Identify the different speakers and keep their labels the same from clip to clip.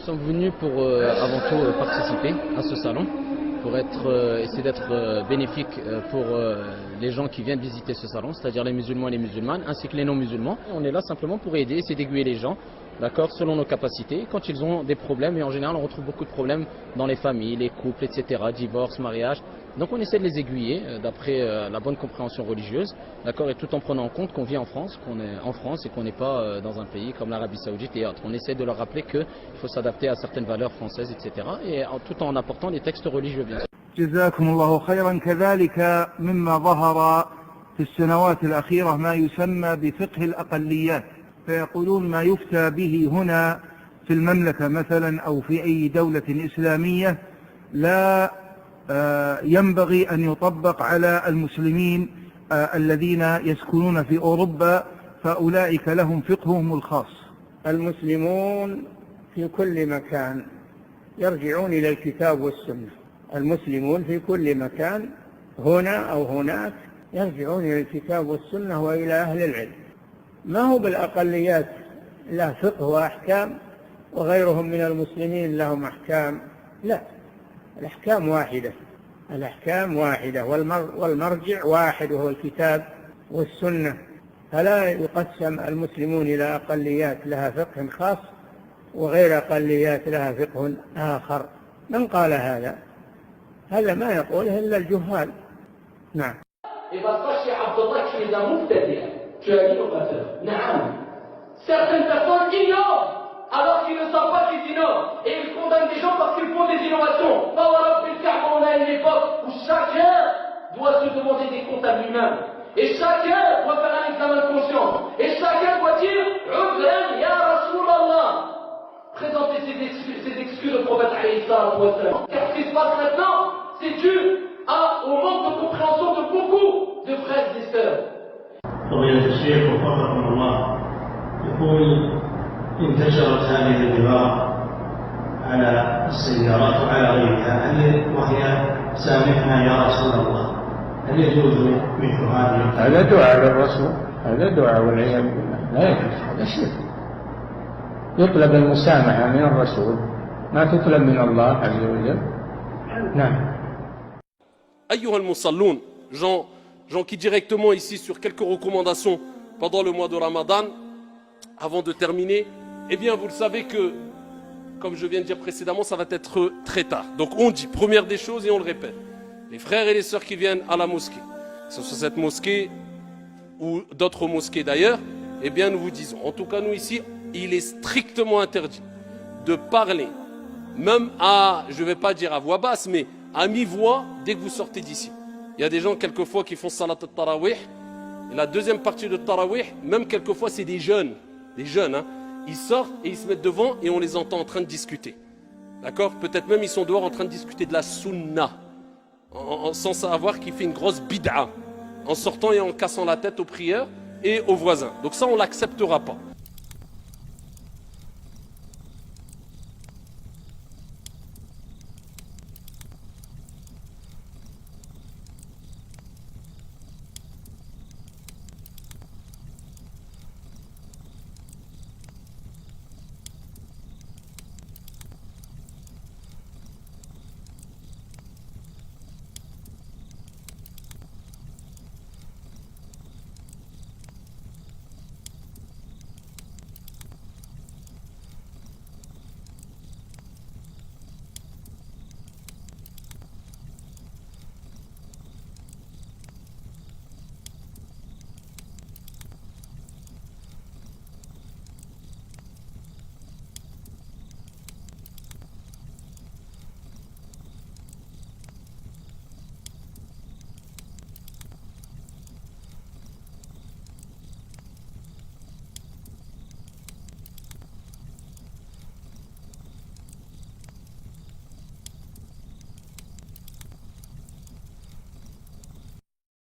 Speaker 1: Nous sommes venus pour avant tout participer à ce salon, pour essayer d'être bénéfique pour les gens qui viennent visiter ce salon, c'est-à-dire les musulmans et les musulmanes, ainsi que les non-musulmans. On est là simplement pour aider, essayer d'aiguiller les gens, d'accord, selon nos capacités, quand ils ont des problèmes, et en général on retrouve beaucoup de problèmes dans les familles, les couples, etc., divorce, mariage. Donc on essaie de les aiguiller d'après la bonne compréhension religieuse, d'accord, et tout en prenant en compte qu'on vit en France, qu'on est en France et qu'on n'est pas dans un pays comme l'Arabie Saoudite et autres. On essaie de leur rappeler qu'il faut s'adapter à certaines valeurs françaises, etc., et tout en apportant des textes religieux, bien sûr.
Speaker 2: جزاكم الله خيرا. كذلك مما ظهر في السنوات الأخيرة ما يسمى بفقه الأقليات، فيقولون ما يفتى به هنا في المملكة مثلا أو في أي دولة إسلامية لا ينبغي أن يطبق على المسلمين الذين يسكنون في أوروبا، فأولئك لهم فقههم الخاص. المسلمون في كل مكان يرجعون إلى الكتاب والسنة، المسلمون في كل مكان هنا أو هناك يرجعون إلى الكتاب والسنة وإلى أهل العلم، ما هو بالأقليات له فقه وأحكام وغيرهم من المسلمين لهم أحكام، لا، الأحكام واحدة، الأحكام واحدة والمرجع واحد وهو الكتاب والسنة، فلا يقسم المسلمون إلى أقليات لها فقه خاص وغير أقليات لها فقه آخر. من قال هذا؟ هذا ما يقوله إلا الجهال. نعم.
Speaker 3: Certaines personnes ignorent alors qu'ils ne savent pas qu'ils ignorent et ils condamnent des gens parce qu'ils font des innovations. On a une époque où chacun doit se demander des comptes à lui-même et chacun doit faire un examen de conscience et chacun doit dire Udran ya Rasulallah, présenter ses excuses au prophète alayhi sallam. Car ce qui se passe maintenant, c'est dû au manque de compréhension de beaucoup de frères et sœurs.
Speaker 4: فضيلة الشيخ وفقكم الله، يقول انتشرت هذه العبارة على السيارات وعلى غيرها وهي سامحنا يا رسول الله، هل يجوز مثل هذه؟
Speaker 5: هذا دعاء للرسول، هذا دعاء والعياذ بالله، لا يجوز، هذا شرك. يطلب المسامحة من الرسول، ما تطلب من الله عز وجل. نعم.
Speaker 6: أيها المصلون, gens qui directement ici sur quelques recommandations pendant le mois de Ramadan, avant de terminer, eh bien vous le savez que, comme je viens de dire précédemment, ça va être très tard. Donc on dit, première des choses et on le répète, les frères et les sœurs qui viennent à la mosquée, que ce soit cette mosquée ou d'autres mosquées d'ailleurs, eh bien nous vous disons, en tout cas nous ici, il est strictement interdit de parler, même à, je ne vais pas dire à voix basse, mais à mi-voix dès que vous sortez d'ici. Il y a des gens quelquefois qui font salat al-tarawih, et la deuxième partie de tarawih, même quelquefois c'est des jeunes, hein, ils sortent et ils se mettent devant et on les entend en train de discuter. D'accord? Peut-être même ils sont dehors en train de discuter de la sunna, sans savoir qu'il fait une grosse bid'a, en sortant et en cassant la tête aux prières et aux voisins. Donc ça on ne l'acceptera pas.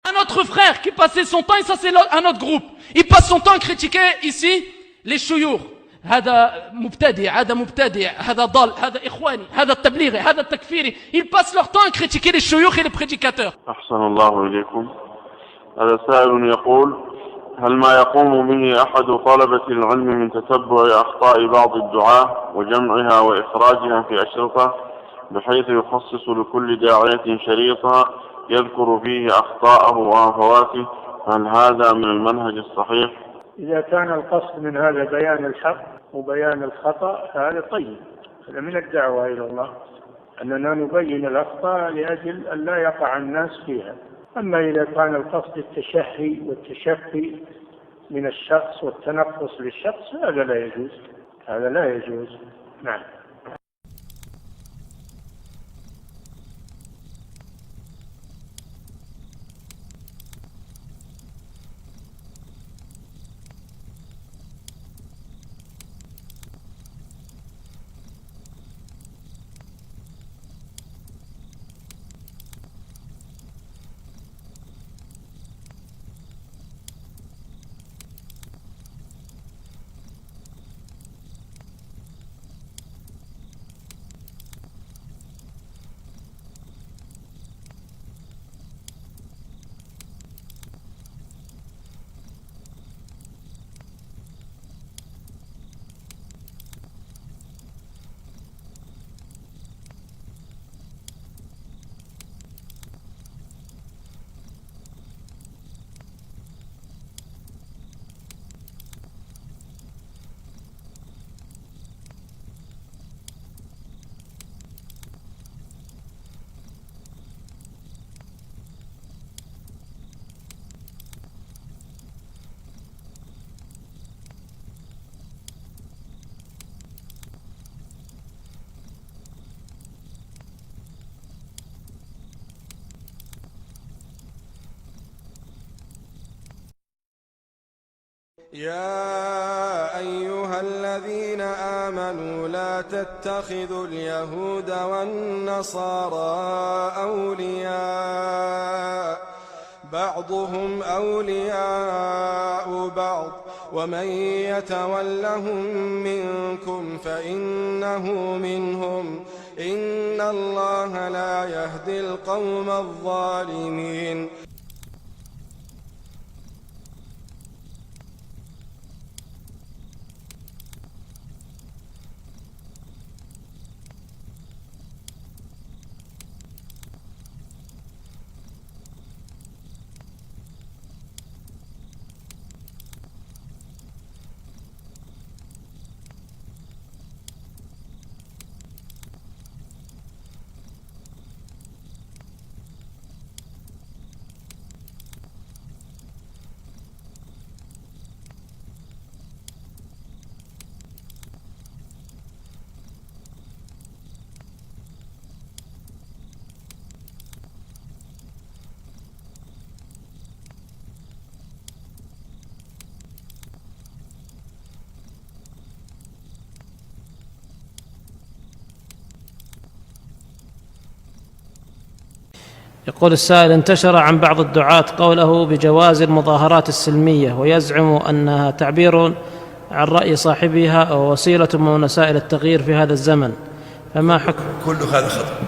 Speaker 3: Un autre frère qui passait son temps, et ça c'est un autre groupe, il passe son temps à critiquer ici les chouyours. هذا مبتدئ، هذا مبتدئ، هذا ضال، هذا إخواني، هذا التبليغي، هذا التكفيري. Ils passent leur temps à critiquer les chouyours et les prédicateurs.
Speaker 7: أحسن الله إليكم. هذا سائل يقول هل ما يقوم به أحد طلبة العلم من تتبع أخطاء بعض الدعاة وجمعها وإخراجها في أشرطة بحيث يخصص لكل داعية شريطا يذكر فيه أخطاءه وهفواته، هل هذا من المنهج الصحيح؟
Speaker 5: إذا كان القصد من هذا بيان الحق وبيان الخطأ هذا طيب، هذا من الدعوة إلى الله، أننا نبين الأخطاء لأجل أن لا يقع الناس فيها. أما إذا كان القصد التشهي والتشفي من الشخص والتنقص للشخص هذا لا يجوز، هذا لا يجوز. نعم.
Speaker 8: يا أيها الذين آمنوا لا تتخذوا اليهود والنصارى أولياء بعضهم أولياء بعض ومن يتولهم منكم فإنه منهم إن الله لا يهدي القوم الظالمين.
Speaker 9: يقول السائل: انتشر عن بعض الدعاة قوله بجواز المظاهرات السلمية ويزعم أنها تعبير عن رأي صاحبها أو وسيلة من وسائل التغيير في هذا الزمن، فما حكم؟
Speaker 10: كل هذا خطأ.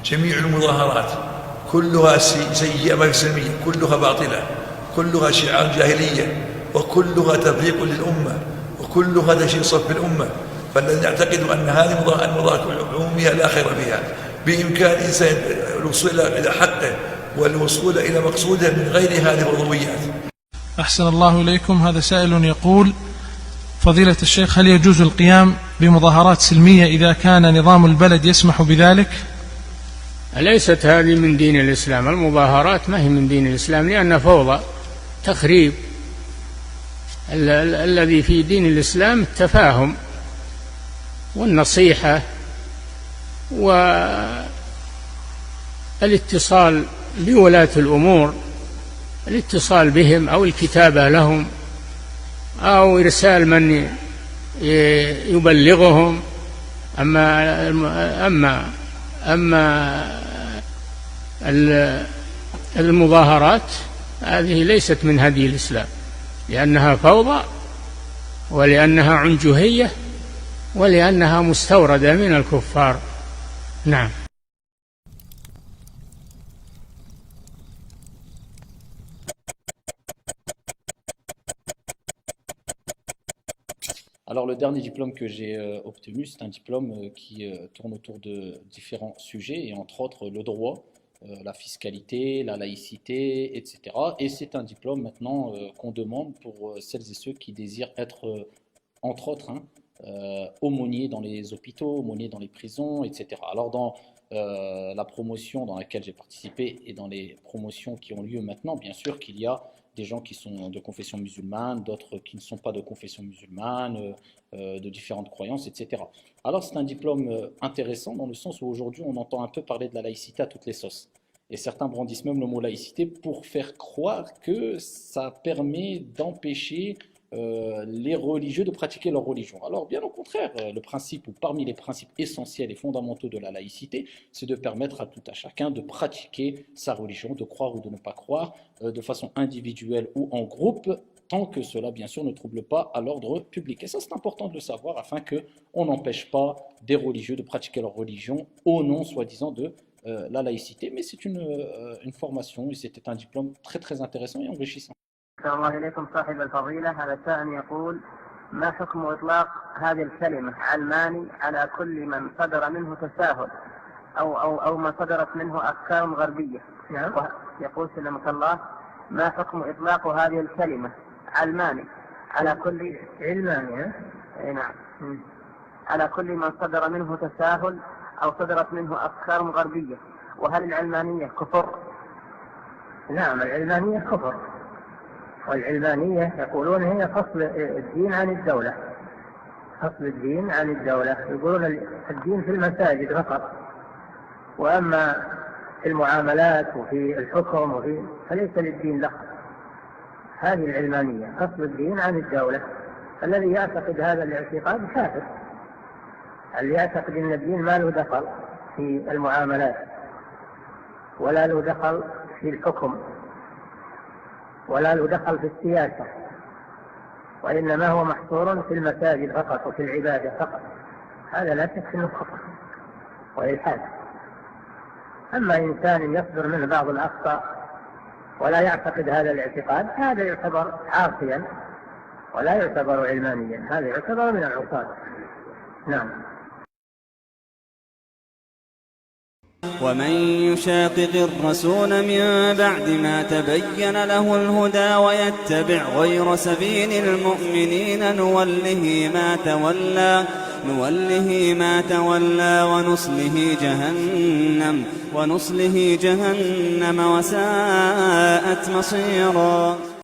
Speaker 10: جميع المظاهرات كلها سيئة ما سلمية، كلها باطلة، كلها شعار جاهلية، وكلها تفريق للأمة، وكل هذا شيء صف الأمة. فالذين يعتقدوا أن هذه المظاهرات عمومية لا خير فيها. بإمكان الإنسان الوصول إلى حقه والوصول إلى مقصوده من غير هذه العضويات.
Speaker 11: أحسن الله إليكم. هذا سائل يقول: فضيلة الشيخ، هل يجوز القيام بمظاهرات سلمية إذا كان نظام البلد يسمح بذلك؟
Speaker 5: ليست هذه من دين الإسلام، المظاهرات ما هي من دين الإسلام، لأنها فوضى تخريب. الذي في دين الإسلام التفاهم والنصيحة والاتصال بولاة الأمور، الاتصال بهم أو الكتابة لهم أو إرسال من يبلغهم. أما المظاهرات هذه ليست من هدي الإسلام، لأنها فوضى ولأنها عنجهية ولأنها مستوردة من الكفار. نعم.
Speaker 12: Alors le dernier diplôme que j'ai obtenu, c'est un diplôme qui tourne autour de différents sujets, et entre autres le droit, la fiscalité, la laïcité, etc. Et c'est un diplôme maintenant qu'on demande pour celles et ceux qui désirent être, entre autres, aumôniers dans les hôpitaux, aumôniers dans les prisons, etc. Alors dans la promotion dans laquelle j'ai participé et dans les promotions qui ont lieu maintenant, bien sûr qu'il y a des gens qui sont de confession musulmane, d'autres qui ne sont pas de confession musulmane, de différentes croyances, etc. Alors c'est un diplôme intéressant dans le sens où aujourd'hui on entend un peu parler de la laïcité à toutes les sauces. Et certains brandissent même le mot laïcité pour faire croire que ça permet d'empêcher les religieux de pratiquer leur religion. Alors bien au contraire, le principe, ou parmi les principes essentiels et fondamentaux de la laïcité, c'est de permettre à tout à chacun de pratiquer sa religion, de croire ou de ne pas croire, de façon individuelle ou en groupe, tant que cela bien sûr ne trouble pas à l'ordre public. Et ça c'est important de le savoir afin qu'on n'empêche pas des religieux de pratiquer leur religion au nom soi-disant de la laïcité. Mais c'est une formation et c'était un diplôme très très intéressant et enrichissant.
Speaker 13: الله إليكم صاحب الفضيلة. هذا سائل يقول: ما حكم إطلاق هذه الكلمة علماني على كل من صدر منه تساهل أو ما صدرت منه أفكار غربية؟ نعم. يقول سلمك الله: ما حكم إطلاق هذه الكلمة علماني على كل علماني؟ نعم. على كل من صدر منه تساهل أو صدرت منه أفكار غربية، وهل العلمانية كفر؟ نعم، العلمانية كفر. والعلمانية يقولون هي فصل الدين عن الدولة، فصل الدين عن الدولة. يقولون الدين في المساجد فقط، وأما في المعاملات وفي الحكم فليس للدين دخل. هذه العلمانية، فصل الدين عن الدولة. الذي يعتقد هذا الاعتقاد كافر. اللي يعتقد أن الدين ما له دخل في المعاملات ولا له دخل في الحكم ولا له دخل في السياسة، وإنما هو محصور في المساجد فقط وفي العبادة فقط، هذا لا شك أنه كفر وإلحاد. أما إنسان يصدر منه بعض الأخطاء ولا يعتقد هذا الاعتقاد، هذا يعتبر عاصيا ولا يعتبر علمانيا، هذا يعتبر من العصاة. نعم.
Speaker 14: ومن يشاقق الرسول من بعد ما تبين له الهدى ويتبع غير سبيل المؤمنين نوله ما تولى ونصله جهنم وساءت مصيرا.